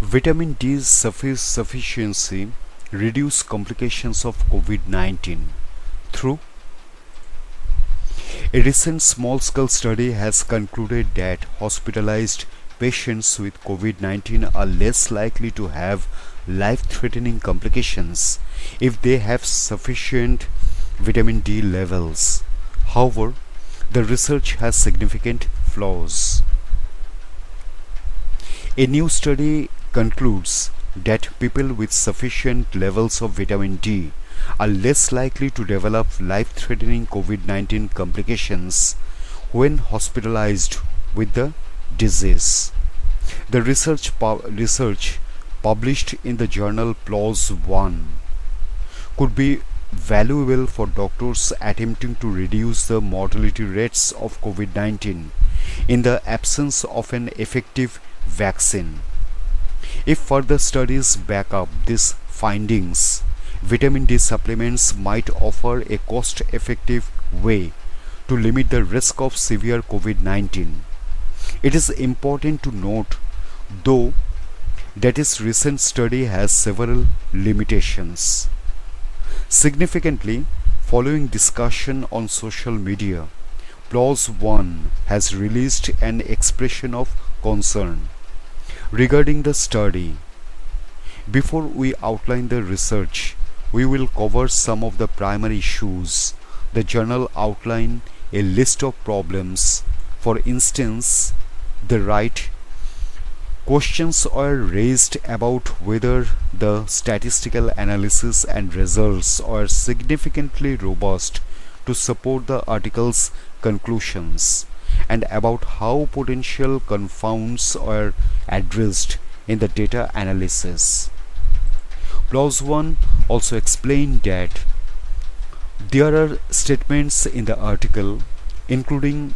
Vitamin D's sufficiency reduce complications of COVID-19 through a recent small-scale study has concluded that hospitalized patients with COVID-19 are less likely to have life-threatening complications if they have sufficient vitamin D levels. However, the research has significant flaws. A new study concludes that people with sufficient levels of vitamin D are less likely to develop life-threatening COVID-19 complications when hospitalized with the disease. The research published in the journal PLOS One could be valuable for doctors attempting to reduce the mortality rates of COVID-19 in the absence of an effective vaccine. If further studies back up these findings, vitamin D supplements might offer a cost-effective way to limit the risk of severe COVID-19. It is important to note, though, that this recent study has several limitations. Significantly, following discussion on social media, PLOS One has released an expression of concern regarding the study. Before we outline the research, we will cover some of the primary issues. The journal outlined a list of problems. For instance, the right questions are raised about whether the statistical analysis and results are significantly robust to support the article's conclusions, and about how potential confounds are addressed in the data analysis. PLOS One also explained that there are statements in the article, including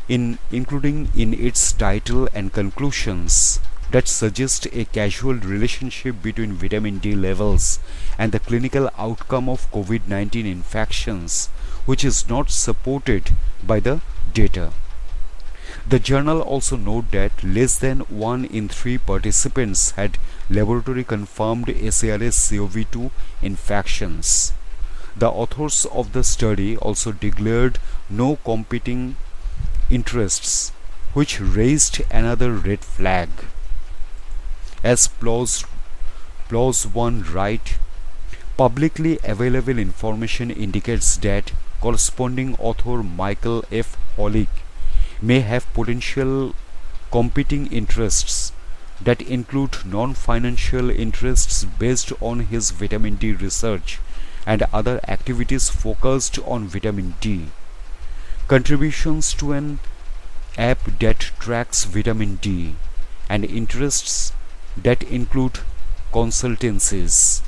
in its title and conclusions, that suggest a causal relationship between vitamin D levels and the clinical outcome of COVID-19 infections, which is not supported by the data. The journal also noted that less than 1 in 3 participants had laboratory confirmed SARS-CoV-2 infections. The authors of the study also declared no competing interests, which raised another red flag. As PLOS One write, publicly available information indicates that corresponding author Michael F. Holick may have potential competing interests that include non-financial interests based on his vitamin D research and other activities focused on vitamin D, contributions to an app that tracks vitamin D, and interests that include consultancies,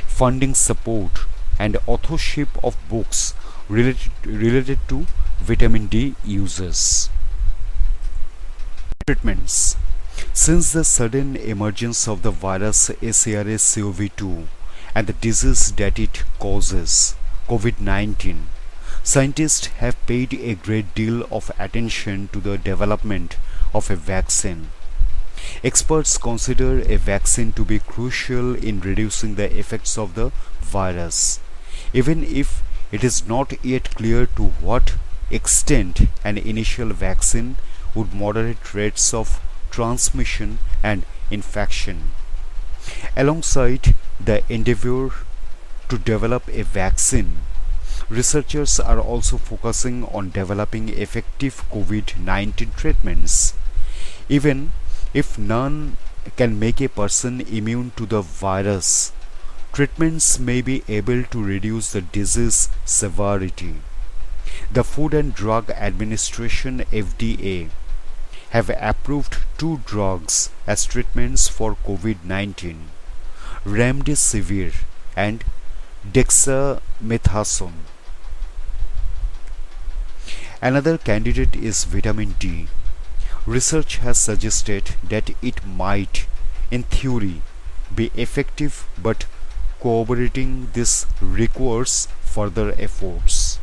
funding support, and authorship of books related to vitamin D uses. Treatments. Since the sudden emergence of the virus SARS-CoV-2 and the disease that it causes, COVID-19, scientists have paid a great deal of attention to the development of a vaccine. Experts consider a vaccine to be crucial in reducing the effects of the virus, even if it is not yet clear to what extent an initial vaccine would moderate rates of transmission and infection. Alongside the endeavor to develop a vaccine, researchers are also focusing on developing effective COVID-19 treatments. Even if none can make a person immune to the virus, treatments may be able to reduce the disease severity. The Food and Drug Administration (FDA) have approved 2 drugs as treatments for COVID-19: Remdesivir and dexamethasone. Another candidate is vitamin D. Research has suggested that it might, in theory, be effective, but corroborating this requires further efforts.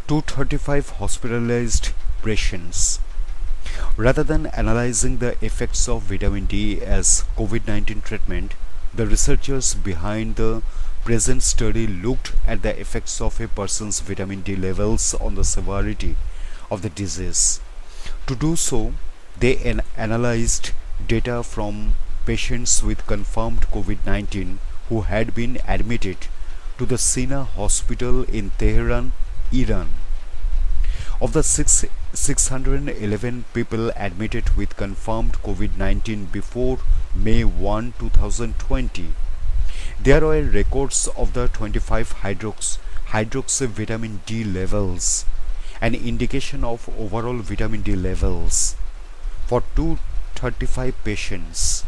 235 hospitalized patients. Rather than analyzing the effects of vitamin D as COVID 19 treatment, the researchers behind the present study looked at the effects of a person's vitamin D levels on the severity of the disease. To do so, they analyzed data from patients with confirmed COVID 19 who had been admitted to the Sina hospital in Tehran, Iran. Of the 611 people admitted with confirmed COVID 19 before May 1, 2020, there were records of the 25 hydroxy vitamin D levels, an indication of overall vitamin D levels for 235 patients.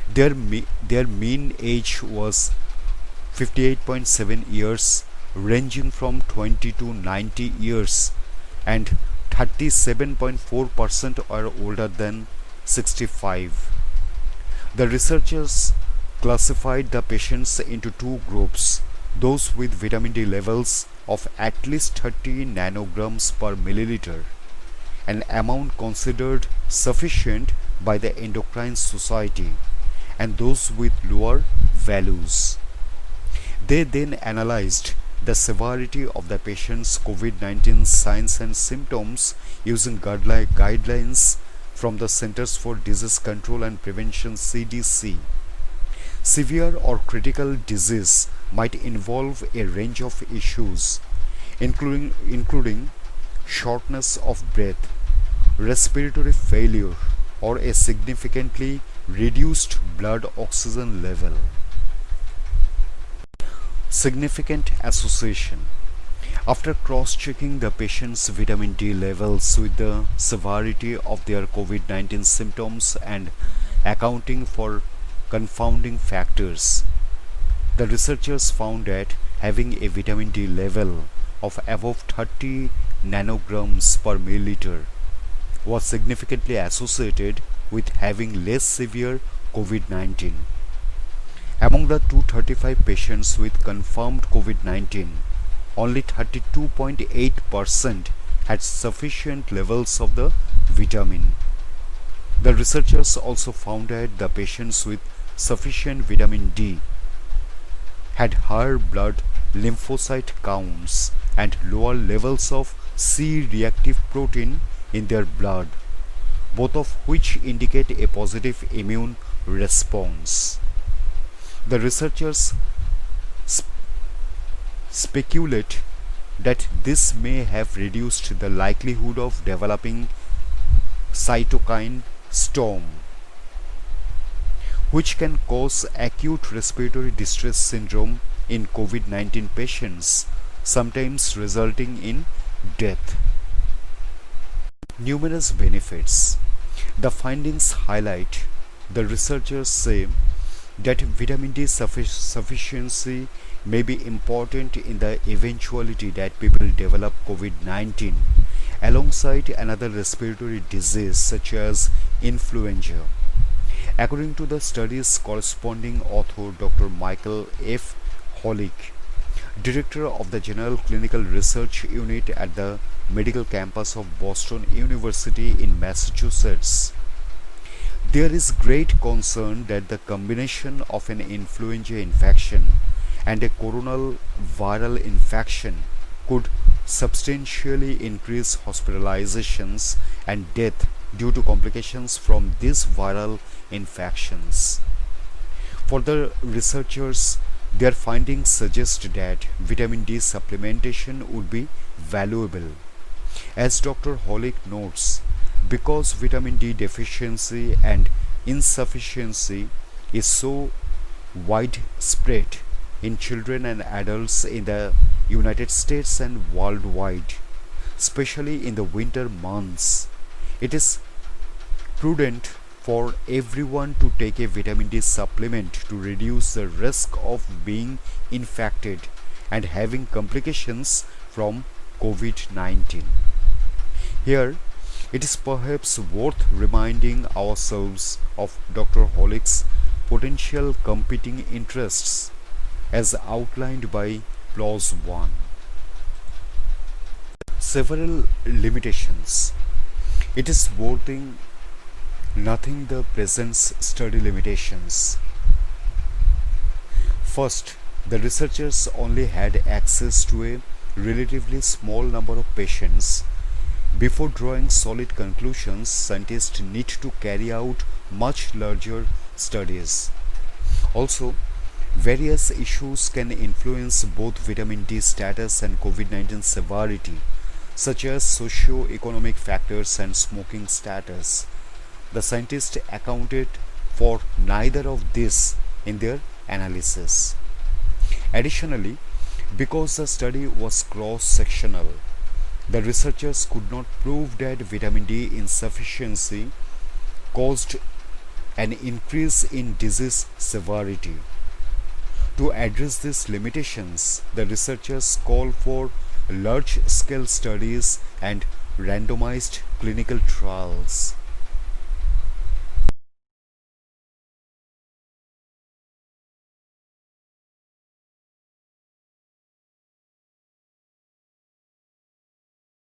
Their mean age was 58.7 years, ranging from 20 to 90 years, and 37.4% are older than 65. The researchers classified the patients into two groups: those with vitamin D levels of at least 30 nanograms per milliliter, an amount considered sufficient by the Endocrine Society, and those with lower values. They then analyzed the severity of the patient's COVID 19 signs and symptoms using guidelines from the Centers for Disease Control and Prevention (CDC). Severe or critical disease might involve a range of issues, including shortness of breath, respiratory failure, or a significantly reduced blood oxygen level. Significant association. After cross-checking the patient's vitamin D levels with the severity of their COVID 19 symptoms and accounting for confounding factors, the researchers found that having a vitamin D level of above 30 nanograms per milliliter was significantly associated with having less severe COVID 19. Among the 235 patients with confirmed COVID 19, only 32.8% had sufficient levels of the vitamin. The researchers also found that the patients with sufficient vitamin D had higher blood lymphocyte counts and lower levels of C-reactive protein in their blood, both of which indicate a positive immune response. The researchers speculate that this may have reduced the likelihood of developing cytokine storm, which can cause acute respiratory distress syndrome in COVID 19 patients, sometimes resulting in death. Numerous benefits. The findings highlight, the researchers say, that vitamin D sufficiency may be important in the eventuality that people develop COVID 19 alongside another respiratory disease such as influenza. According to the study's corresponding author, Dr. Michael F. Holick, director of the General Clinical Research Unit at the medical campus of Boston University in Massachusetts, there is great concern that the combination of an influenza infection and a coronal viral infection could substantially increase hospitalizations and death due to complications from these viral infections. For the researchers, their findings suggest that vitamin D supplementation would be valuable. As Dr. Holick notes, because vitamin D deficiency and insufficiency is so widespread in children and adults in the United States and worldwide, especially in the winter months, it is prudent for everyone to take a vitamin D supplement to reduce the risk of being infected and having complications from COVID 19. Here, it is perhaps worth reminding ourselves of Dr. Holick's potential competing interests as outlined by Clause 1. Several limitations. It is worth nothing the presents study limitations. First, the researchers only had access to a relatively small number of patients. Before drawing solid conclusions, scientists need to carry out much larger studies. Also, various issues can influence both vitamin D status and COVID 19 severity, such as socio-economic factors and smoking status. The scientists accounted for neither of these in their analysis. Additionally, because the study was cross sectional, the researchers could not prove that vitamin D insufficiency caused an increase in disease severity. To address these limitations, the researchers call for large scale studies and randomized clinical trials.